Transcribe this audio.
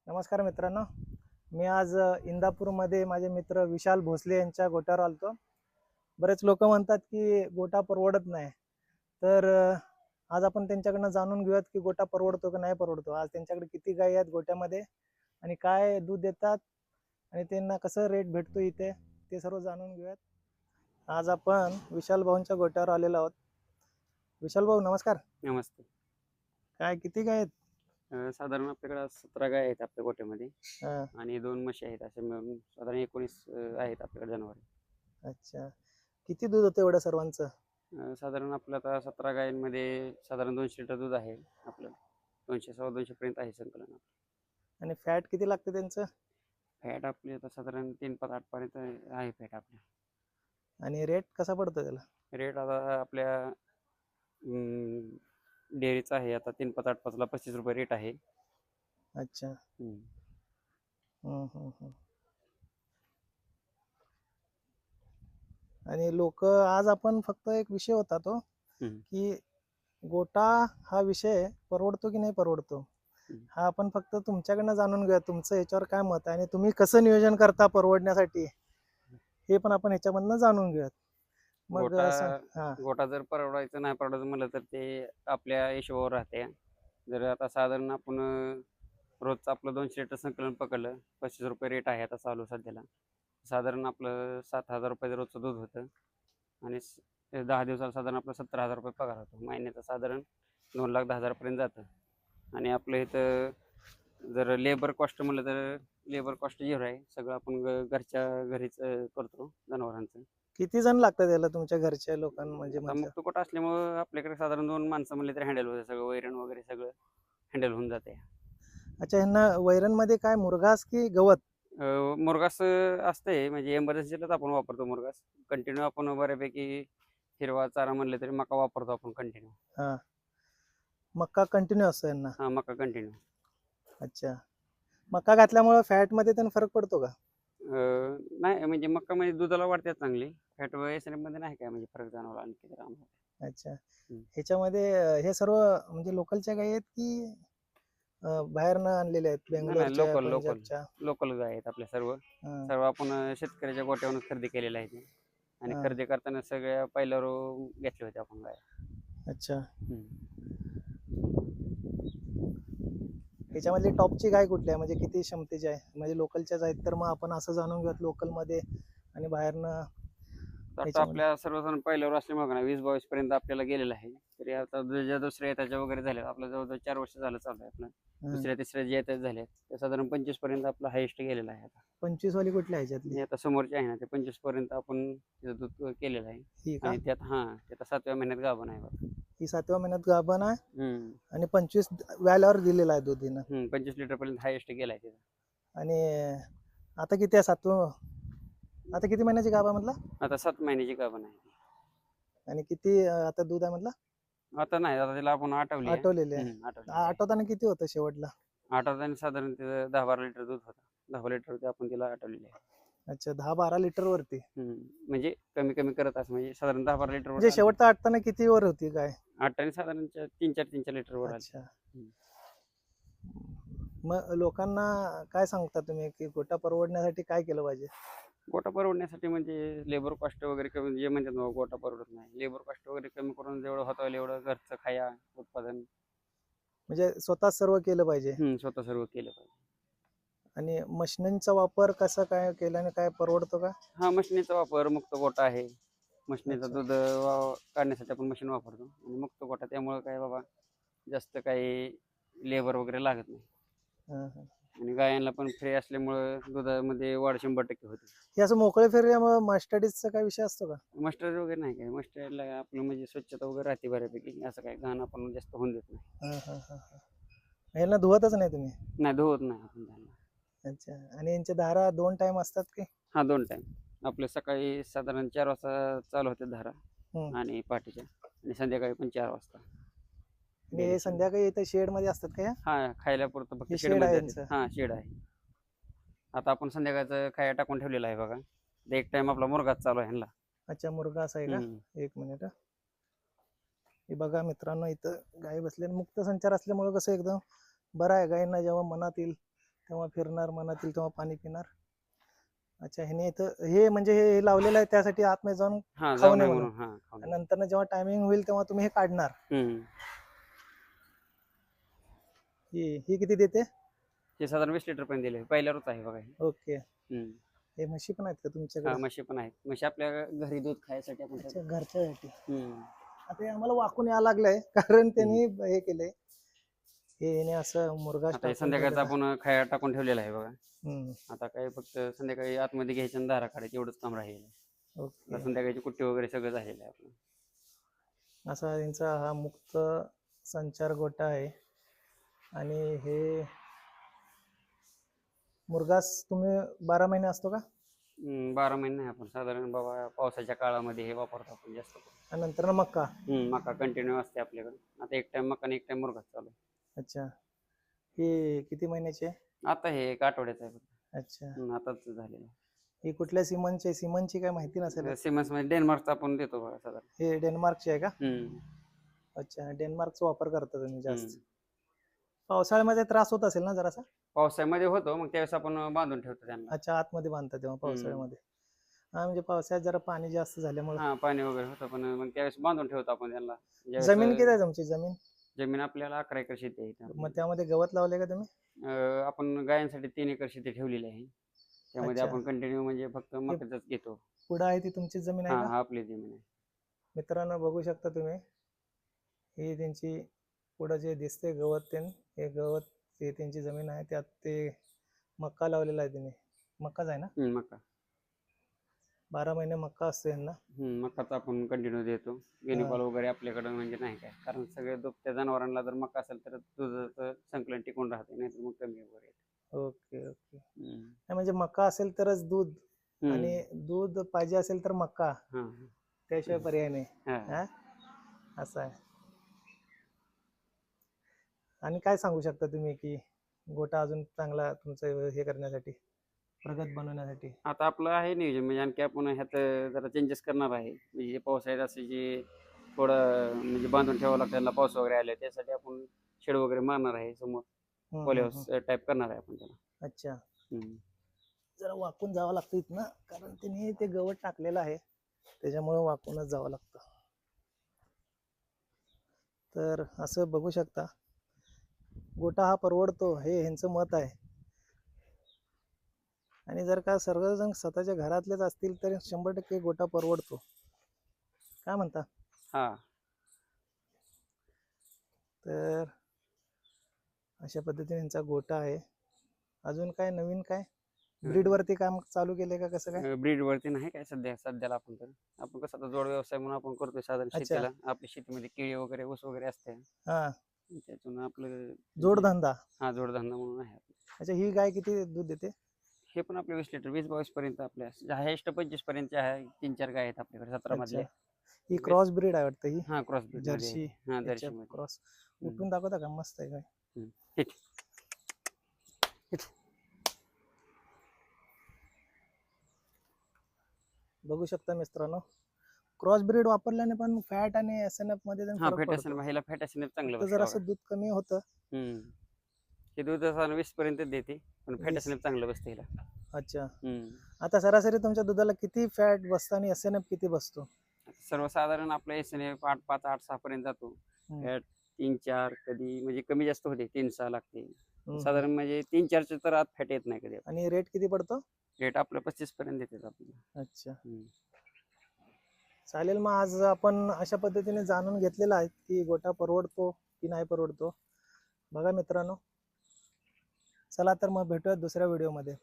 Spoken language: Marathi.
नमस्कार मित्रांनो. मी आज इंदापूरमध्ये माझे मित्र विशाल भोसले यांच्या गोट्यावर आलतो. बरेच लोक म्हणतात की गोटा परवडत नाही. तर आज आपण त्यांच्याकडनं जाणून घेऊयात की गोटा परवडतो की नाही परवडतो. आज त्यांच्याकडे किती गायी आहेत गोट्यामध्ये आणि काय दूध देतात आणि त्यांना कसं रेट भेटतो इथे ते सर्व जाणून घेऊयात. आज आपण विशाल भाऊंच्या गोट्यावर आलेलो आहोत. विशाल भाऊ नमस्कार. नमस्ते. काय किती गाय आहेत? साधारण आपल्याकडे 17 गाय आहेत आपल्या गोठ्यामध्ये हा, आणि 2 म्हशी आहेत. असे मिळून साधारण 19 आहेत आपल्याकडे जनावरे. अच्छा. किती दूध होतं एवढं सर्वांचं? साधारण आपलं आता 17 गायींमध्ये साधारण 200 लिटर दूध आहे आपलं. 200 सव्वा 200 पर्यंत आहे संकलन आपलं. आणि फॅट किती लागते त्यांचं? फॅट आपली आता साधारण 3-5-8 पर्यंत आहे फॅट आपल्या. आणि रेट कसा पडतो त्याला? रेट आता आपल्या डेअरीचा आहे आता 3-5-8-5ला 35 रुपये रेट आहे. अच्छा. हम्म. हम्म. आणि लोक आज आपण फक्त एक विषय होता तो हम्म. की गोटा हा विषय परवडतो की नाही परवडतो, हा आपण फक्त तुमच्याकडनं जाणून घेऊया. तुमचं याच्यावर काय मत आहे आणि तुम्ही कसं नियोजन करता परवडण्यासाठी हे पण आपण ह्याच्यामधनं जाणून घेऊयात. मग गोटा हा गोटा जर परवडायचं नाही परवडायचं म्हणलं तर ते आपल्या हिशोबावर राहते. जर आता साधारण आपण रोजचं आपलं 200 लिटर संकलन पकडलं, 25 रुपये रेट आहे आता चालू सध्याला. साधारण आपलं 7,000 रुपये रोजचं दूध होतं आणि 10 दिवसाला साधारण आपलं 70,000 रुपये पगार होतो. महिन्याचं साधारण 2,10,000 पर्यंत जातं. आणि आपलं इथं जर लेबर कॉस्ट म्हणलं तर लेबर कॉस्ट झिरो आहे. सगळं आपण घरच्या घरीच करतो जनावरांचं. किती जण लागतात याला तुमच्या घरच्या लोकांना म्हणजे आता म्हटलं? मुक्त कोटा असल्यामुळं आपल्याकडे साधारण 2 माणसं म्हणले तर हँडल होतं सगळं, वैरण वगैरे सगळं हँडल होऊन जाते. अच्छा, ह्यांना वैरण मध्ये काय मुरघास की गवत? मुरघास असते म्हणजे एमर्जन्सीलाच आपण वापरतो मुरघास. कंटिन्यू आपण बऱ्यापैकी हिरवा चारा म्हणले तरी मका वापरतो आपण कंटिन्यू. हा, मक्का कंटिन्यू असतो यांना? हा, मका कंटिन्यू. अच्छा. मक्का घातल्यामुळे फॅट मध्ये पण फरक पडतो का? नाही म्हणजे मका म्हणजे दुधाला वाढते चांगली. फॅट मध्ये नाही काय म्हणजे फरक जाणवला आणखी तर आम्हाला. अच्छा. ह्याच्यामध्ये हे सर्व म्हणजे लोकलच्या गायी आहेत की बाहेरनं आणलेले आहेत, नाही नाही, बेंगलोरच्या, लोकल लोकल पंजाबच्या? लोकल गाय आहेत आपल्या सर्व. हा. सर्व आपण शेतकऱ्याच्या गोट्यावरून खरेदी केलेल्या आहेत आणि हा. खरेदी करताना सगळ्या पहिल्यावर घेतले होते आपण गाय. अच्छा. हम्म. ह्याच्यामधली टॉपची गाय कुठली आहे म्हणजे किती क्षमतेची आहे? म्हणजे लोकलच्याच आहेत तर मग आपण असं जाणून घेऊयात लोकलमध्ये आणि बाहेरनं. आता ह्याच्यामध्ये आपल्या सर्वजण पहिल्यावर असल्यामुळे ना 20-22 पर्यंत आपल्याला गेलेलं आहे. तरी आता दुसऱ्या येताच्या वगैरे झाल्या आपल्या जवळजवळ 4 वर्ष झालं चालू आहे आपलं. दुसऱ्या तिसऱ्या जे येतात झाले ते साधारण 25 पर्यंत आपला हायेस्ट गेलेला आहे आता. 25 वाली कुठली आहे ह्याच्यातली? आणि आता समोरचे आहे ना ते 25 पर्यंत आपण तिथं दूध केलेलं आहे. ही का? आणि त्यात ते आता 7व्या महिन्यात गाभण आहे बघा. ही 7व्या महिन्यात गाभण आहे हम्म. आणि 25 व्याल्यावर दिलेला आहे दूध हिनं. 25 लिटर पर्यंत हायेस्ट गेलाय तिथं. आणि आता किती आहे? आता किती महिन्याची गाभा म्हटलं? आता 7 महिन्याची गाभण आहे. आणि किती आता दूध आहे म्हटलं? आता नाही, आता त्याला आपण आटवली आहे. आटवलेले आहे. आटवली आहे. आठवताना किती होतं शेवटला? आठवताना साधारण तिथं 10-12 लिटर दूध होतं. 10 लिटर ते आपण तिला आटवलेली आहे. अच्छा, 10-12 लिटर वरती? म्हणजे कमी कमी करत असं म्हणजे साधारण 10-12 लिटर म्हणजे शेवटचा आटताना किती वर होती गाय? आठवणी साधारण 3-4 लिटर वर आली. अच्छा. मग लोकांना काय सांगता तुम्ही की गोटा परवडण्यासाठी काय केलं पाहिजे? गोटा परवडण्यासाठी म्हणजे लेबर कॉस्ट वगैरे कमी, जे म्हणतात ना गोटा परवडत नाही, लेबर कॉस्ट वगैरे कमी करून जेवढं होता होईल एवढं घरचं खाया उत्पादन म्हणजे स्वतः सर्व केलं पाहिजे. स्वतः सर्व केलं पाहिजे. आणि मशिनींचा वापर कसा काय केल्याने काय परवडतो का? हा, मशिनीचा वापर मुक्त गोटा आहे. मशिनीचं अच्छा. दूध काढण्यासाठी आपण मशीन वापरतो आणि मुक्त गोटा त्यामुळे काय बाबा जास्त काही लेबर वगैरे लागत नाही. हा, हा. आणि गायांना पण फ्री असल्यामुळं दुधामध्ये वाढ 100% होते. हे असं मोकळे फिरल्यामुळे मस्टडीजचा काय विषय असतो का? मस्टर्ड वगैरे नाही काय, मस्टर्डला आपलं म्हणजे स्वच्छता वगैरे राहते बऱ्यापैकी, असं काय घाण आपण जास्त होऊन देत नाही. ह्यांना धुवतच नाही तुम्ही? नाही, धुवत नाही आपण त्यांना. अच्छा. आणि यांच्या धारा 2 टाइम असतात की? हा, 2 टाइम. आपले सकाळी साधारण 4 वाजता चालू होते धारा आणि पहाटेच्या, आणि संध्याकाळी पण 4 वाजता. आणि हे संध्याकाळी इथे शेड मध्ये असतात का? हा, खायला पुरतं फक्त हे शेड शेड आहे मध्ये. यांचं? हा, शेड आहे. आता आपण संध्याकाळचं खाया टाकून ठेवलेलं आहे बघा. एक टाइम आपला मुरगाच चालू आहे ह्यांना. अच्छा, मुरगा असा आहे का? एक मिनिट. हे बघा मित्रांनो, इथं गाय बसले. मुक्त संचार असल्यामुळे कसं एकदम बरं आहे. गायींना जेव्हा मनात येईल तेव्हा फिरणार, मनातील तेव्हा पाणी पिणार. अच्छा, ह्याने इथं हे म्हणजे हे लावलेलं आहे त्यासाठी आतमध्ये जाऊन हा खाऊ जाऊ नये नये म्हणून. म्हणून. हा खाऊ नये. नंतर जेव्हा टायमिंग होईल तेव्हा तुम्ही हे काढणार. ही किती देते? हे साधारण 20 लिटर पर्यंत दिले. पहिल्या रोज आहे बघा हे. ओके. हम्म. हे म्हशी पण आहेत का हा तुमच्याकडे? म्हशी पण आहेत. म्हशी आपल्या घरी दूध खायसाठी आपण अच्छा, घरच्यासाठी. हम्म. आता हे आम्हाला वाकून यावं लागलंय कारण त्यांनी हे केलंय. हे असं मुरघास आता हे टाकून संध्याकाळचा ठेवलेला. आपण खाया टाकून ठेवलेला आहे बघा. हम्म. आता काय फक्त संध्याकाळी आतमध्ये घ्यायचं आणि दारा काढायचं एवढंच काम राहील. ओके. संध्याकाळची कुट्टी वगैरे सगळं झालेलं आहे आपलं. असा यांचा हा मुक्त संचार गोठा आहे. आणि हे मुरघास तुम्ही 12 महिने असतो का? 12 महिने नाही, आपण साधारण बाबा पावसाच्या काळामध्ये हे वापरतो आपण जास्त करून. आणि नंतर मक्का. मका कंटिन्यू असते आपल्याकडे. आता एक टाइम मका आणि एक टाइम मुरघास चालू आहे. अच्छा, हे किती महिन्याचे आहे? आता हे 1 आठवड्याचं आहे फक्त. अच्छा, आताच झालेलं ही कुठल्या सिमनची काय माहिती नसेल. आहे. सिमन्स मध्ये डेन्मार्कचा आपण देतो बघा साधारण. हे डेन्मार्कचे आहे का? हम्म. अच्छा, डेन्मार्कचा वापर करता तुम्ही जास्त. हम्म. पावसाळ्यामध्ये त्रास होत असेल ना जरासा? पावसाळ्यामध्ये होतो, मग त्यावेळेस आपण बांधून ठेवतो त्यांना. अच्छा, आतमध्ये बांधता तेव्हा पावसाळ्यामध्ये. हा, म्हणजे पावसाळ्यात जरा पाणी जास्त झाल्यामुळे. हा पाणी वगैरे होतं, पण मग त्यावेळेस बांधून ठेवतो आपण त्यांना. जमीन किती आहे तुमची जमीन? जमीन आपल्याला 11 एकर शेती आहे इथं. मग त्यामध्ये गवत लावले का तुम्ही? आपण गायांसाठी 3 एकर शेती ठेवलेली आहे. त्यामध्ये अच्छा. आपण कंटिन्यू म्हणजे फक्त मकाच घेतो. पुढं आहे ती तुमची जमीन आहे हा का? हा आपली जमीन आहे. मित्रांनो, बघू शकता तुम्ही, ही त्यांची पुढं जे दिसते गवत, हे गवत ते त्यांची जमीन आहे. त्यात ते मक्का लावलेला आहे त्यांनी. मक्काच आहे ना? मका 12 महिने मक्का असतो यांना. मकाचा आपण कंटिन्यू देतो. गिनीकॉल वगैरे आपल्याकडे म्हणजे नाही काय, कारण सगळे दुभत्या जनावरांना जर मका असेल तर दुधाचं संकलन टिकून राहते, नाहीतर मग कमी वगैरे येते. Okay okay. म्हणजे मक्का असेल तरच दूध, आणि दूध पाहिजे असेल तर मक्का, त्याशिवाय पर्याय नाही. हा, असं आहे. आणि काय सांगू शकता तुम्ही की गोठा अजून चांगला तुमचं हे करण्यासाठी, प्रगत बनवण्यासाठी? आता आपलं आहे नियोजन, म्हणजे आणखी आपण ह्यात जरा चेंजेस करणार आहे. म्हणजे पावसाळ्यात असं जे थोडं म्हणजे बांधून ठेवावं लागतं त्यांना, पाऊस वगैरे आले त्यासाठी आपण शेड वगैरे मारणार आहे समोर. पॉलीहाऊस टाईप करणार आहे आपण त्याला. अच्छा, जरा वाकून जावं लागतं इथनं, कारण त्यांनी ते गवत टाकलेलं आहे, त्याच्यामुळे वाकूनच जावं लागतं. तर असं बघू शकता, गोठा हा परवडतो हे ह्यांचं मत आहे. आणि जर का सर्वजण स्वतःच्या घरातलेच असतील तर 100% गोठा परवडतो. काय म्हणता? हा. तर अशा पद्धतीने यांचा गोठा आहे. अजून काय नवीन, काय ब्रीड वरती काम चालू केले का, कसं काय? ब्रीड वरती नाही काय सध्याला. आपण कसं आता जोड व्यवसाय म्हणून आपण करतोय साधारण शेतीला. आपल्या शेतीमध्ये केळी वगैरे, ऊस वगैरे असते. हा, त्यातून आपलं जोडधंदा. हा, जोडधंदा म्हणून आहे. अच्छा, ही गाय किती दूध देते? हे पण आपले 20 लिटर, 20-22 पर्यंत आपल्या हायेस्ट 25 पर्यंत आहे. 3-4 गाय आहेत आपल्याकडे 17 मधले. ही क्रॉस ब्रीड आहे वाटतं ही. हा, क्रॉस ब्रीड जर्सी. हा, जर्सी क्रॉस. उठून दाखवता का? मस्त आहे गाय. बघू शकता मित्रांनो, क्रॉस ब्रीड वापरल्याने पण फॅट आणि एसएनएफ मध्ये फरक पडतो. फॅट एसएनएफ चांगलं तर जर असं दूध कमी होतं. हे दूध 20 पर्यंत देते, पण फॅट एसएनएफ चांगलं बसते हिला. अच्छा, आता सरासरी तुमच्या दुधाला किती फॅट बसतं आणि एसएनएफ किती बसतो? सर्वसाधारण आपला एसएनएफ 8.5 8.6 पर्यंत जातो. फॅट 3-4 कधी म्हणजे कमी जास्त होते, 3-6 लागते साधारण. म्हणजे 3-4 तर आत फॅट येत नाही कधी. आणि रेट किती पडतो? रेट आपलं 25 पर्यंत देतात आपल्याला. अच्छा, चालेल. मग आज आपण अशा पद्धतीने जाणून घेतलेलं आहे की गोठा परवडतो की नाही परवडतो. बघा मित्रांनो, चला तर मग भेटूयात दुसऱ्या व्हिडिओमध्ये.